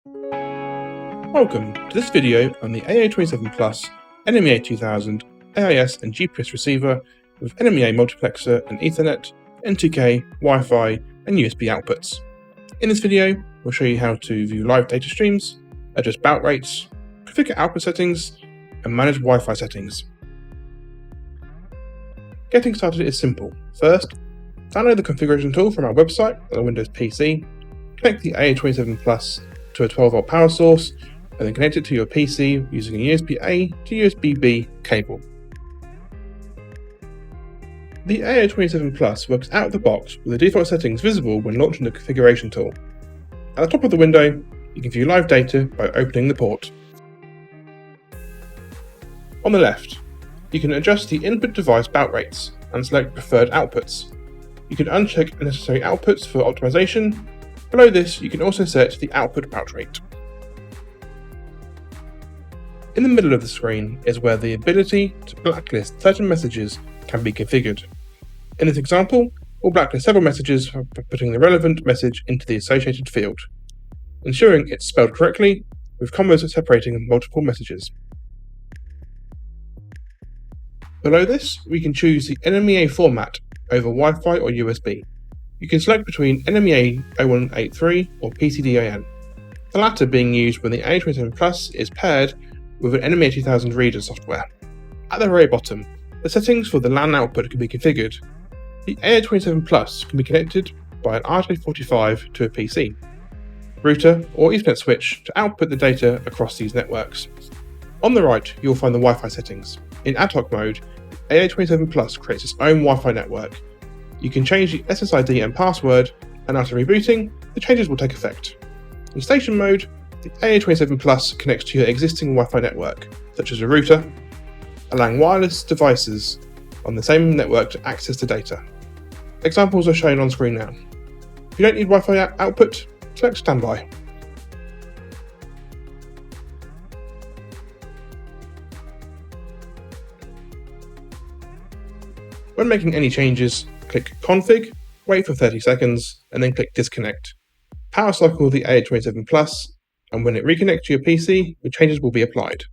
Welcome to this video on the AA27-plus NMEA 2000 AIS and GPS receiver with NMEA Multiplexer and Ethernet, N2K, Wi-Fi and USB outputs. In this video, we'll show you how to view live data streams, adjust baud rates, configure output settings, and manage Wi-Fi settings. Getting started is simple. First, download the configuration tool from our website on a Windows PC, connect the AA27-plus to a 12-volt power source, and then connect it to your PC using a USB-A to USB-B cable. The AA27-plus works out of the box with the default settings visible when launching the configuration tool. At the top of the window, you can view live data by opening the port. On the left, you can adjust the input device baud rates and select preferred outputs. You can uncheck unnecessary outputs for optimization. Below this, you can also set the output baud rate. In the middle of the screen is where the ability to blacklist certain messages can be configured. In this example, we'll blacklist several messages by putting the relevant message into the associated field, ensuring it's spelled correctly with commas separating multiple messages. Below this, we can choose the NMEA format over Wi-Fi or USB. You can select between NMEA0183 or PCDIN, the latter being used when the AA27-plus is paired with an NMEA 2000 reader software. At the very bottom, the settings for the LAN output can be configured. The AA27-plus can be connected by an RJ45 to a PC, router or Ethernet switch to output the data across these networks. On the right, you'll find the Wi-Fi settings. In ad hoc mode, the AA27-plus creates its own Wi-Fi network. You can change the SSID and password, and after rebooting, the changes will take effect. In station mode, the AA27-plus connects to your existing Wi-Fi network, such as a router, allowing wireless devices on the same network to access the data. Examples are shown on screen now. If you don't need Wi-Fi output, select standby. When making any changes, click Config, wait for 30 seconds, and then click Disconnect. Power cycle the AA27-plus, and when it reconnects to your PC, the changes will be applied.